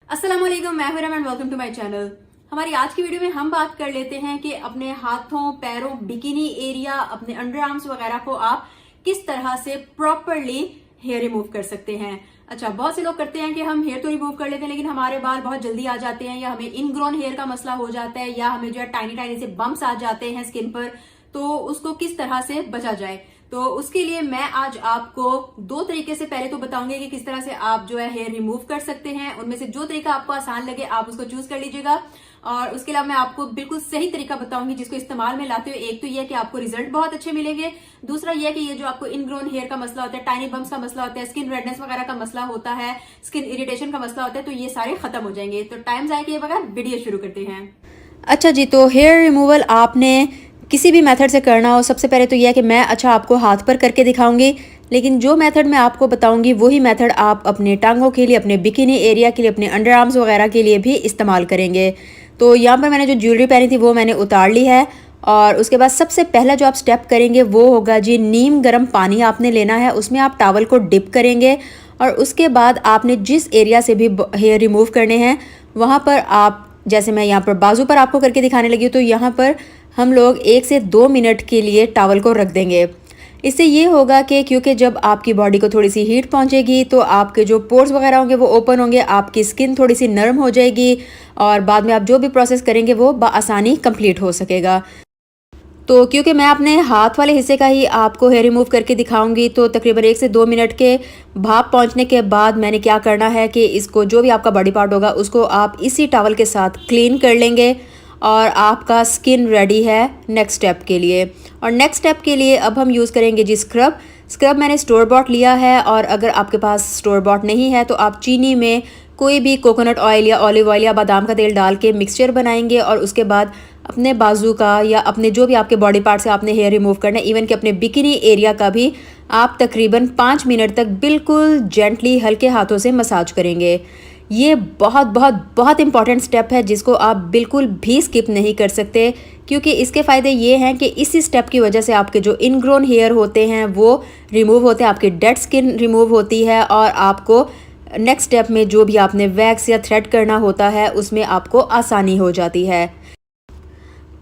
अस्सलाम वालेकुम, मैं हूं Raman. Welcome to my channel. हमारी आज की वीडियो में हम बात कर लेते हैं कि अपने हाथों, पैरों, बिकिनी एरिया, अपने अंडर आर्म्स वगैरह को आप किस तरह से प्रॉपरली हेयर रिमूव कर सकते हैं। अच्छा, बहुत से लोग करते हैं कि हम हेयर तो रिमूव कर लेते हैं लेकिन हमारे बाल बहुत जल्दी आ जाते हैं, या हमें इनग्रोन हेयर का मसला हो जाता है, या हमें जो है टाइनी टाइनी से बम्प्स आ जाते हैं स्किन पर। तो उसको किस तरह से बचा जाए, तो उसके लिए मैं आज आपको दो तरीके से पहले तो बताऊंगी कि किस तरह से आप जो है हेयर रिमूव कर सकते हैं। उनमें से जो तरीका आपको आसान लगे आप उसको चूज कर लीजिएगा, और उसके अलावा मैं आपको बिल्कुल सही तरीका बताऊंगी जिसको इस्तेमाल में लाते हुए एक तो यह कि आपको रिजल्ट बहुत अच्छे मिलेंगे, दूसरा यह कि ये जो आपको इनग्रोन हेयर का मसला होता है, टाइनी बम्स का मसला होता है, स्किन रेडनेस वगैरह का मसला होता है, स्किन इरिटेशन का मसला होता है, तो ये सारे खत्म हो जाएंगे। तो टाइम जाए किए बगैर वीडियो शुरू करते हैं। अच्छा जी, तो हेयर रिमूवल आपने किसी भी मेथड से करना हो, सबसे पहले तो यह है कि मैं आपको हाथ पर करके दिखाऊंगी, लेकिन जो मेथड मैं आपको बताऊंगी वही मेथड आप अपने टांगों के लिए, अपने बिकिनी एरिया के लिए, अपने अंडर आर्म्स वगैरह के लिए भी इस्तेमाल करेंगे। तो यहाँ पर मैंने जो ज्वेलरी पहनी थी वो मैंने उतार ली है, और उसके बाद सबसे पहला जो आप स्टेप करेंगे वो होगा जी, नीम गर्म पानी आपने लेना है, उसमें आप टॉवल को डिप करेंगे, और उसके बाद आपने जिस एरिया से भी हेयर रिमूव करने हैं वहाँ पर आप, जैसे मैं यहाँ पर बाजू पर आपको करके दिखाने लगी हूँ, तो यहाँ पर हम लोग 1 से 2 मिनट के लिए टॉवल को रख देंगे। इससे ये होगा कि क्योंकि जब आपकी बॉडी को थोड़ी सी हीट पहुँचेगी तो आपके जो पोर्स वगैरह होंगे वो ओपन होंगे, आपकी स्किन थोड़ी सी नरम हो जाएगी, और बाद में आप जो भी प्रोसेस करेंगे वो बआसानी कंप्लीट हो सकेगा। तो क्योंकि मैं अपने हाथ वाले हिस्से का ही आपको हेयर रिमूव करके दिखाऊंगी, तो तकरीबन 1 से 2 मिनट के भाप पहुंचने के बाद मैंने क्या करना है कि इसको, जो भी आपका बॉडी पार्ट होगा उसको आप इसी टॉवल के साथ क्लीन कर लेंगे, और आपका स्किन रेडी है नेक्स्ट स्टेप के लिए। और नेक्स्ट स्टेप के लिए अब हम यूज़ करेंगे जी स्क्रब मैंने स्टोर बॉट लिया है, और अगर आपके पास स्टोर बॉट नहीं है तो आप चीनी में कोई भी कोकोनट ऑयल या ऑलिव ऑयल या बादाम का तेल डाल के मिक्सचर बनाएंगे, और उसके बाद अपने बाजू का या अपने जो भी आपके बॉडी पार्ट से आपने हेयर रिमूव करना है, इवन कि अपने बिकिनी एरिया का भी आप तकरीबन 5 मिनट तक बिल्कुल जेंटली हल्के हाथों से मसाज करेंगे। ये बहुत बहुत बहुत इंपॉर्टेंट स्टेप है जिसको आप बिल्कुल भी स्किप नहीं कर सकते, क्योंकि इसके फ़ायदे ये हैं कि इसी स्टेप की वजह से आपके जो इनग्रोन हेयर होते हैं वो रिमूव होते हैं, आपकी डेड स्किन रिमूव होती है, और आपको नेक्स्ट स्टेप में जो भी आपने वैक्स या थ्रेड करना होता है उसमें आपको आसानी हो जाती है।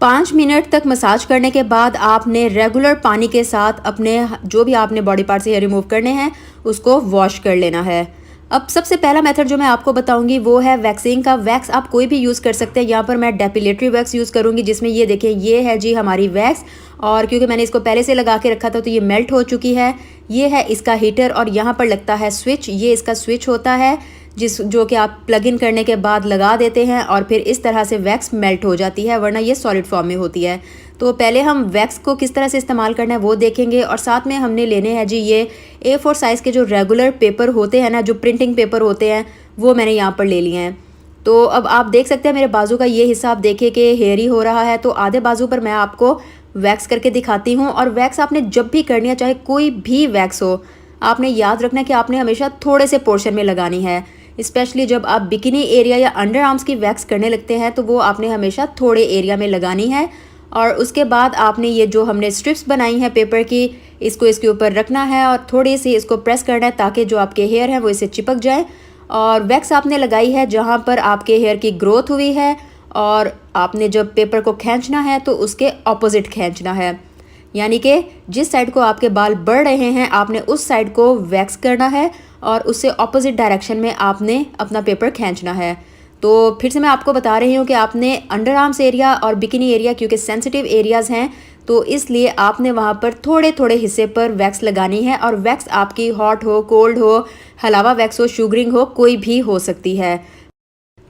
5 मिनट तक मसाज करने के बाद आपने रेगुलर पानी के साथ अपने जो भी आपने बॉडी पार्ट से हेयर रिमूव करने हैं उसको वॉश कर लेना है। अब सबसे पहला मेथड जो मैं आपको बताऊंगी वो है वैक्सिंग का। वैक्स आप कोई भी यूज़ कर सकते हैं। यहाँ पर मैं डेपिलेटरी वैक्स यूज़ करूँगी, जिसमें ये देखिए ये है जी हमारी वैक्स, और क्योंकि मैंने इसको पहले से लगा के रखा था तो ये मेल्ट हो चुकी है। ये है इसका हीटर, और यहाँ पर लगता है स्विच, ये इसका स्विच होता है जो कि आप प्लग इन करने के बाद लगा देते हैं, और फिर इस तरह से वैक्स मेल्ट हो जाती है, वरना ये सॉलिड फॉर्म में होती है। तो पहले हम वैक्स को किस तरह से इस्तेमाल करना है वो देखेंगे, और साथ में हमने लेने हैं जी ये A4 साइज़ के जो रेगुलर पेपर होते हैं ना, जो प्रिंटिंग पेपर होते हैं, वो मैंने यहाँ पर ले लिए हैं। तो अब आप देख सकते हैं मेरे बाजू का ये हिस्सा, आप देखिए कि हेयरी हो रहा है, तो आधे बाजू पर मैं आपको वैक्स करके दिखाती हूँ। और वैक्स आपने जब भी करनी है, चाहे कोई भी वैक्स हो, आपने याद रखना है कि आपने हमेशा थोड़े से पोर्शन में लगानी है। स्पेशली जब आप बिकिनी एरिया या अंडर आर्म्स की वैक्स करने लगते हैं तो वो आपने हमेशा थोड़े एरिया में लगानी है, और उसके बाद आपने ये जो हमने स्ट्रिप्स बनाई हैं पेपर की, इसको इसके ऊपर रखना है और थोड़ी सी इसको प्रेस करना है ताकि जो आपके हेयर हैं वो इससे चिपक जाए। और वैक्स आपने लगाई है जहाँ पर आपके हेयर की ग्रोथ हुई है, और आपने जब पेपर को खींचना है तो उसके ऑपोजिट खींचना है, यानी कि जिस साइड को आपके बाल बढ़ रहे हैं आपने उस साइड को वैक्स करना है, और उससे ऑपोजिट डायरेक्शन में आपने अपना पेपर खींचना है। तो फिर से मैं आपको बता रही हूँ कि आपने अंडर आर्म्स एरिया और बिकिनी एरिया क्योंकि सेंसिटिव एरियाज़ हैं, तो इसलिए आपने वहाँ पर थोड़े थोड़े हिस्से पर वैक्स लगानी है। और वैक्स आपकी हॉट हो, कोल्ड हो, हलावा वैक्स हो, शुगरिंग हो, कोई भी हो सकती है।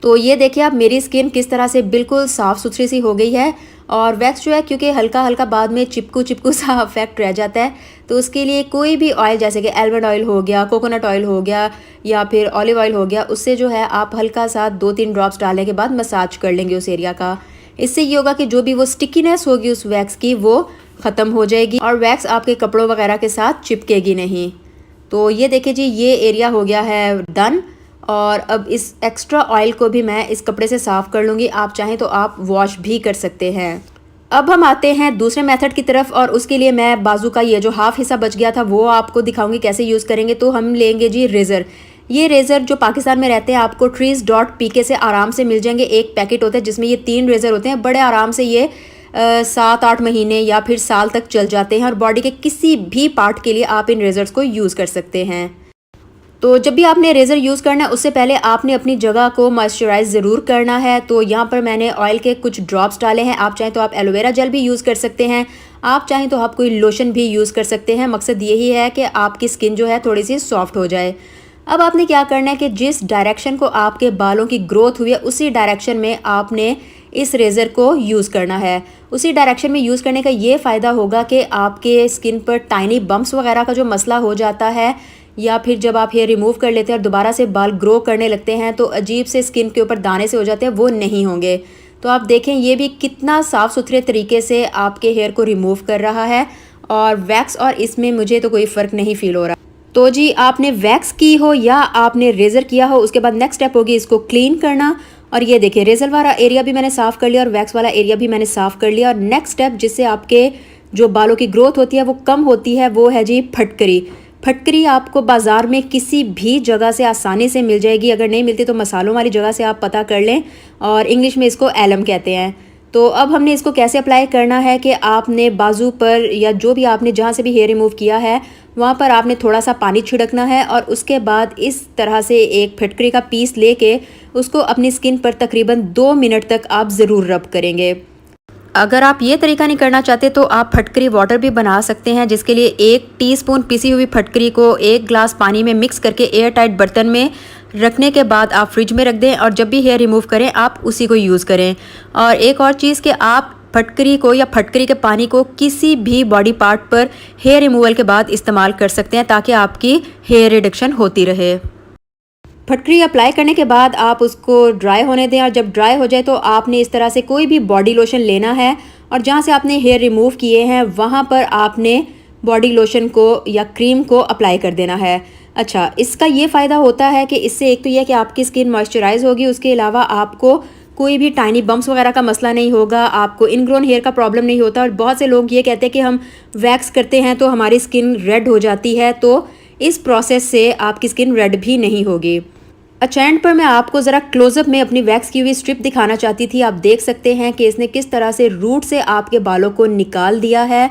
तो ये देखिए आप, मेरी स्किन किस तरह से बिल्कुल साफ़ सुथरी सी हो गई है। और वैक्स जो है क्योंकि हल्का हल्का बाद में चिपकू चिपकू सा इफेक्ट रह जाता है, तो उसके लिए कोई भी ऑयल जैसे कि एलमंड ऑयल हो गया, कोकोनट ऑयल हो गया, या फिर ऑलिव ऑयल हो गया, उससे जो है आप हल्का सा 2-3 ड्रॉप्स डालने के बाद मसाज कर लेंगे उस एरिया का। इससे ये होगा कि जो भी वो स्टिकीनेस होगी उस वैक्स की वो ख़त्म हो जाएगी, और वैक्स आपके कपड़ों वगैरह के साथ चिपकेगी नहीं। तो ये देखिए जी, ये एरिया हो गया है डन। और अब इस एक्स्ट्रा ऑयल को भी मैं इस कपड़े से साफ़ कर लूँगी, आप चाहें तो आप वॉश भी कर सकते हैं। अब हम आते हैं दूसरे मेथड की तरफ, और उसके लिए मैं बाजू का ये जो हाफ हिस्सा बच गया था वो आपको दिखाऊंगी कैसे यूज़ करेंगे। तो हम लेंगे जी रेज़र। ये रेज़र जो पाकिस्तान में रहते हैं आपको trees.pk से आराम से मिल जाएंगे। एक पैकेट होता है जिसमें ये 3 रेज़र होते हैं। बड़े आराम से ये 7-8 महीने या फिर साल तक चल जाते हैं और बॉडी के किसी भी पार्ट के लिए आप इन रेज़र्स को यूज़ कर सकते हैं। तो जब भी आपने रेज़र यूज़ करना है उससे पहले आपने अपनी जगह को मॉइस्चराइज़ ज़रूर करना है। तो यहाँ पर मैंने ऑयल के कुछ ड्रॉप्स डाले हैं। आप चाहें तो आप एलोवेरा जेल भी यूज़ कर सकते हैं, आप चाहें तो आप कोई लोशन भी यूज़ कर सकते हैं। मकसद यही है कि आपकी स्किन जो है थोड़ी सी सॉफ्ट हो जाए। अब आपने क्या करना है कि जिस डायरेक्शन को आपके बालों की ग्रोथ हुई है उसी डायरेक्शन में आपने इस रेज़र को यूज़ करना है। उसी डायरेक्शन में यूज़ करने का ये फ़ायदा होगा कि आपके स्किन पर टाइनी बम्प्स वगैरह का जो मसला हो जाता है या फिर जब आप हेयर रिमूव कर लेते हैं और दोबारा से बाल ग्रो करने लगते हैं तो अजीब से स्किन के ऊपर दाने से हो जाते हैं, वो नहीं होंगे। तो आप देखें ये भी कितना साफ़ सुथरे तरीके से आपके हेयर को रिमूव कर रहा है और वैक्स और इसमें मुझे तो कोई फ़र्क नहीं फ़ील हो रहा। तो जी आपने वैक्स की हो या आपने रेज़र किया हो, उसके बाद नेक्स्ट स्टेप होगी इसको क्लीन करना। और ये देखिए रेज़र वाला एरिया भी मैंने साफ़ कर लिया और वैक्स वाला एरिया भी मैंने साफ़ कर लिया। और नेक्स्ट स्टेप जिससे आपके जो बालों की ग्रोथ होती है वो कम होती है वो है जी फटकरी। फटकरी आपको बाज़ार में किसी भी जगह से आसानी से मिल जाएगी। अगर नहीं मिलती तो मसालों वाली जगह से आप पता कर लें और इंग्लिश में इसको एलम कहते हैं। तो अब हमने इसको कैसे अप्लाई करना है कि आपने बाजू पर या जो भी आपने जहाँ से भी हेयर रिमूव किया है वहाँ पर आपने थोड़ा सा पानी छिड़कना है और उसके बाद इस तरह से एक फटकरी का पीस लेके उसको अपनी स्किन पर तकरीबन 2 मिनट तक आप ज़रूर रब करेंगे। अगर आप ये तरीका नहीं करना चाहते तो आप फटकरी वाटर भी बना सकते हैं, जिसके लिए 1 टीस्पून पिसी हुई फटकरी को 1 ग्लास पानी में मिक्स करके एयर टाइट बर्तन में रखने के बाद आप फ्रिज में रख दें और जब भी हेयर रिमूव करें आप उसी को यूज़ करें। और एक और चीज़ कि आप फटकरी को या फटकरी के पानी को किसी भी बॉडी पार्ट पर हेयर रिमूवल के बाद इस्तेमाल कर सकते हैं ताकि आपकी हेयर रिडक्शन होती रहे। फटकरी अप्लाई करने के बाद आप उसको ड्राई होने दें और जब ड्राई हो जाए तो आपने इस तरह से कोई भी बॉडी लोशन लेना है और जहाँ से आपने हेयर रिमूव किए हैं वहाँ पर आपने बॉडी लोशन को या क्रीम को अप्लाई कर देना है। अच्छा, इसका ये फ़ायदा होता है कि इससे एक तो यह कि आपकी स्किन मॉइस्चराइज होगी, उसके अलावा आपको कोई भी टाइनी बम्प्स वगैरह का मसला नहीं होगा, आपको इनग्रोन हेयर का प्रॉब्लम नहीं होता। और बहुत से लोग ये कहते हैं कि हम वैक्स करते हैं तो हमारी स्किन रेड हो जाती है, तो इस प्रोसेस से आपकी स्किन रेड भी नहीं होगी। अच्छा, एंड पर मैं आपको ज़रा क्लोजअप में अपनी वैक्स की हुई स्ट्रिप दिखाना चाहती थी। आप देख सकते हैं कि इसने किस तरह से रूट से आपके बालों को निकाल दिया है।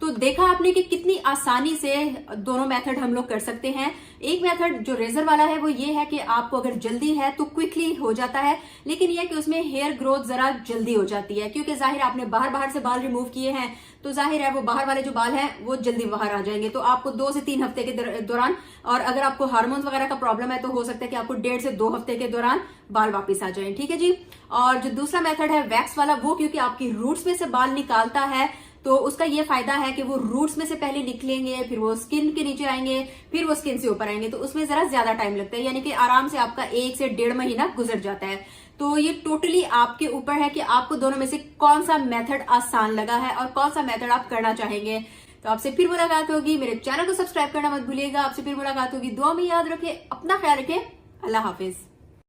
तो देखा आपने कि कितनी आसानी से दोनों मेथड हम लोग कर सकते हैं। एक मेथड जो रेजर वाला है वो ये है कि आपको अगर जल्दी है तो क्विकली हो जाता है, लेकिन यह कि उसमें हेयर ग्रोथ जरा जल्दी हो जाती है क्योंकि जाहिर आपने बाहर से बाल रिमूव किए हैं तो जाहिर है वो बाहर वाले जो बाल हैं वो जल्दी बाहर आ जाएंगे। तो आपको 2 से 3 हफ्ते के दौरान, और अगर आपको हार्मोन्स वगैरह का प्रॉब्लम है तो हो सकता है कि आपको 1.5 से 2 हफ्ते के दौरान बाल वापिस आ जाएं। ठीक है जी। और जो दूसरा मेथड है वैक्स वाला, वो क्योंकि आपकी रूट्स में से बाल निकालता है तो उसका ये फायदा है कि वो रूट्स में से पहले निकलेंगे, फिर वो स्किन के नीचे आएंगे, फिर वो स्किन से ऊपर आएंगे, तो उसमें जरा ज्यादा टाइम लगता है, यानी कि आराम से आपका 1 से 1.5 महीना गुजर जाता है। तो ये टोटली आपके ऊपर है कि आपको दोनों में से कौन सा मेथड आसान लगा है और कौन सा मेथड आप करना चाहेंगे। तो आपसे फिर मुलाकात होगी, मेरे चैनल को सब्सक्राइब करना मत भूलिएगा। आपसे फिर मुलाकात होगी, दुआ में याद रखें, अपना ख्याल रखें, अल्लाह हाफिज।